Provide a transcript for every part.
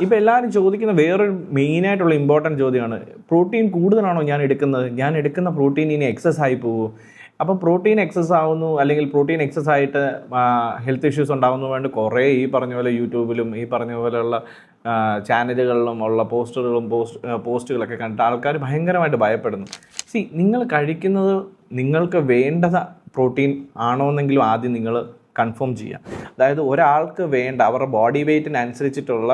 ഇപ്പോൾ എല്ലാവരും ചോദിക്കുന്ന വേറൊരു മെയിനായിട്ടുള്ള ഇമ്പോർട്ടൻറ്റ് ചോദ്യമാണ്, പ്രോട്ടീൻ കൂടുതലാണോ ഞാൻ എടുക്കുന്നത്, ഞാൻ എടുക്കുന്ന പ്രോട്ടീൻ ഇനി എക്സസ് ആയി പോകുമോ? അപ്പോൾ പ്രോട്ടീൻ എക്സസ് ആവുന്നു, അല്ലെങ്കിൽ പ്രോട്ടീൻ എക്സസ് ആയിട്ട് ഹെൽത്ത് ഇഷ്യൂസ് ഉണ്ടാകുന്നു വേണ്ടി കുറേ ഈ പറഞ്ഞ പോലെ യൂട്യൂബിലും ഈ പറഞ്ഞ പോലെയുള്ള ചാനലുകളിലും ഉള്ള പോസ്റ്റുകളൊക്കെ കണ്ടിട്ട് ആൾക്കാർ ഭയങ്കരമായിട്ട് ഭയപ്പെടുന്നു. നിങ്ങൾ കഴിക്കുന്നത് നിങ്ങൾക്ക് വേണ്ടത് പ്രോട്ടീൻ ആണോ എന്നെങ്കിലും ആദ്യം നിങ്ങൾ കൺഫേം ചെയ്യുക. അതായത് ഒരാൾക്ക് വേണ്ട അവരുടെ ബോഡി വെയ്റ്റിനനുസരിച്ചിട്ടുള്ള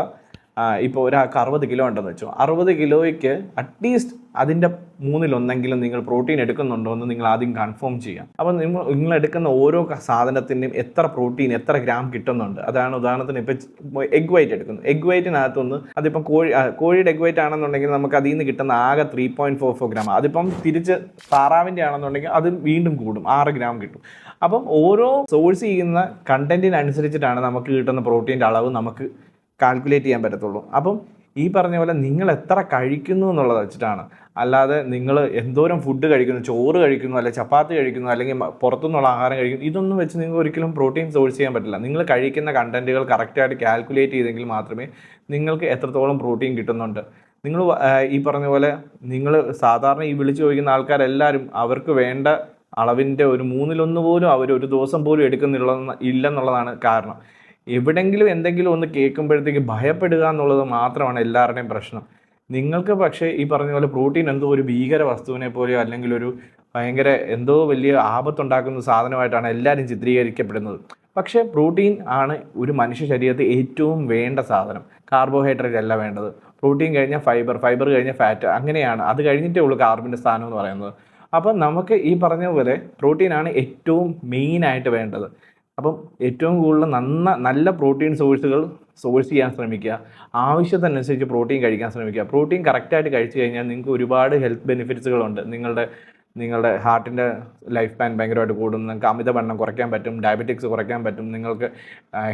ഇപ്പോൾ ഒരാൾക്ക് 60 കിലോ ഉണ്ടെന്ന് വെച്ചോ, 60 കിലോയ്ക്ക് അറ്റ്ലീസ്റ്റ് അതിൻ്റെ 1/3 നിങ്ങൾ പ്രോട്ടീൻ എടുക്കുന്നുണ്ടോ എന്ന് നിങ്ങൾ ആദ്യം കൺഫേം ചെയ്യാം. അപ്പോൾ നിങ്ങൾ എടുക്കുന്ന ഓരോ സാധനത്തിൻ്റെയും എത്ര പ്രോട്ടീൻ എത്ര ഗ്രാം കിട്ടുന്നുണ്ട്. അതാണ് ഉദാഹരണത്തിന് ഇപ്പോൾ എഗ് വൈറ്റ് എടുക്കുന്നു. എഗ് വൈറ്റിനകത്തുനിന്ന് അതിപ്പം കോഴിയുടെ എഗ് വൈറ്റ് ആണെന്നുണ്ടെങ്കിൽ നമുക്ക് അതിൽ നിന്ന് കിട്ടുന്ന ആകെ 3.44 ഗ്രാം. അതിപ്പം തിരിച്ച് താറാവിൻ്റെ ആണെന്നുണ്ടെങ്കിൽ അത് വീണ്ടും കൂടും, 6 ഗ്രാം കിട്ടും. അപ്പം ഓരോ സോഴ്സ് ചെയ്യുന്ന കണ്ടൻറ്റിനനുസരിച്ചിട്ടാണ് നമുക്ക് കിട്ടുന്ന പ്രോട്ടീൻ്റെ അളവ് നമുക്ക് കാൽക്കുലേറ്റ് ചെയ്യാൻ പറ്റത്തുള്ളൂ. അപ്പം ഈ പറഞ്ഞ പോലെ നിങ്ങൾ എത്ര കഴിക്കുന്നു എന്നുള്ളത് വെച്ചിട്ടാണ്. അല്ലാതെ നിങ്ങൾ എന്തോരം ഫുഡ് കഴിക്കുന്നു, ചോറ് കഴിക്കുന്നു, അല്ലെങ്കിൽ ചപ്പാത്തി കഴിക്കുന്നു, അല്ലെങ്കിൽ പുറത്തുനിന്നുള്ള ആഹാരം കഴിക്കുന്നു, ഇതൊന്നും വെച്ച് നിങ്ങൾക്ക് ഒരിക്കലും പ്രോട്ടീൻ സോഴ്സ് ചെയ്യാൻ പറ്റില്ല. നിങ്ങൾ കഴിക്കുന്ന കണ്ടൻറ്റുകൾ കറക്റ്റായിട്ട് കാൽക്കുലേറ്റ് ചെയ്തെങ്കിൽ മാത്രമേ നിങ്ങൾക്ക് എത്രത്തോളം പ്രോട്ടീൻ കിട്ടുന്നുണ്ട്. നിങ്ങൾ ഈ പറഞ്ഞ പോലെ നിങ്ങൾ സാധാരണ ഈ വിളിച്ച് ചോദിക്കുന്ന ആൾക്കാരെല്ലാവരും അവർക്ക് വേണ്ട അളവിൻ്റെ ഒരു 1/3 പോലും അവർ ഒരു ദിവസം പോലും ഇല്ലെന്നുള്ളതാണ് കാരണം. എവിടെങ്കിലും എന്തെങ്കിലും ഒന്ന് കേൾക്കുമ്പോഴത്തേക്ക് ഭയപ്പെടുക എന്നുള്ളത് മാത്രമാണ് എല്ലാവരുടെയും പ്രശ്നം. നിങ്ങൾക്ക് പക്ഷേ ഈ പറഞ്ഞ പോലെ പ്രോട്ടീൻ എന്തോ ഒരു ഭീകര വസ്തുവിനെ പോലെയോ അല്ലെങ്കിൽ ഒരു ഭയങ്കര എന്തോ വലിയ ആപത്തുണ്ടാക്കുന്ന സാധനമായിട്ടാണ് എല്ലാവരും ചിത്രീകരിക്കപ്പെടുന്നത്. പക്ഷേ പ്രോട്ടീൻ ആണ് ഒരു മനുഷ്യ ശരീരത്തിൽ ഏറ്റവും വേണ്ട സാധനം. കാർബോഹൈഡ്രേറ്റ് അല്ല വേണ്ടത്. പ്രോട്ടീൻ കഴിഞ്ഞാൽ ഫൈബർ കഴിഞ്ഞാൽ ഫാറ്റ്, അങ്ങനെയാണ്. അത് കഴിഞ്ഞിട്ടേ ഉള്ളൂ കാർബിൻ്റെ സ്ഥാനം എന്ന് പറയുന്നത്. അപ്പം നമുക്ക് ഈ പറഞ്ഞ പോലെ പ്രോട്ടീനാണ് ഏറ്റവും മെയിനായിട്ട് വേണ്ടത്. അപ്പം ഏറ്റവും കൂടുതൽ നല്ല പ്രോട്ടീൻ സോഴ്സ് ചെയ്യാൻ ശ്രമിക്കുക. ആവശ്യത്തിനനുസരിച്ച് പ്രോട്ടീൻ കഴിക്കാൻ ശ്രമിക്കുക. പ്രോട്ടീൻ കറക്റ്റായിട്ട് കഴിച്ചു കഴിഞ്ഞാൽ നിങ്ങൾക്ക് ഒരുപാട് ഹെൽത്ത് ബെനിഫിറ്റ്സുകളുണ്ട്. നിങ്ങളുടെ ഹാർട്ടിൻ്റെ ലൈഫ് സ്പാൻ ഭയങ്കരമായിട്ട് കൂടും. നിങ്ങൾക്ക് അമിതവണ്ണം കുറയ്ക്കാൻ പറ്റും, ഡയബറ്റിക്സ് കുറയ്ക്കാൻ പറ്റും, നിങ്ങൾക്ക്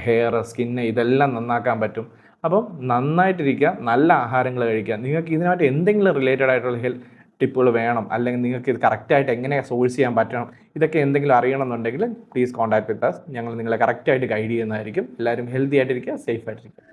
ഹെയർ സ്കിന്ന് ഇതെല്ലാം നന്നാക്കാൻ പറ്റും. അപ്പം നന്നായിട്ടിരിക്കുക, നല്ല ആഹാരങ്ങൾ കഴിക്കുക. നിങ്ങൾക്ക് ഇതിനായിട്ട് എന്തെങ്കിലും റിലേറ്റഡ് ആയിട്ടുള്ള ടിപ്പുകൾ വേണം, അല്ലെങ്കിൽ നിങ്ങൾക്ക് ഇത് കറക്റ്റായിട്ട് എങ്ങനെ സോഴ്സ് ചെയ്യാൻ പറ്റണം, ഇതൊക്കെ എന്തെങ്കിലും അറിയണമെന്നുണ്ടെങ്കിൽ പ്ലീസ് കോൺടാക്ട് വിത്ത് അസ്. ഞങ്ങൾ നിങ്ങളെ കറക്റ്റായിട്ട് ഗൈഡ് ചെയ്യുന്നതായിരിക്കും. എല്ലാവരും ഹെൽത്തി ആയിട്ടിരിക്കുക, സേഫ് ആയിട്ടിരിക്കുക.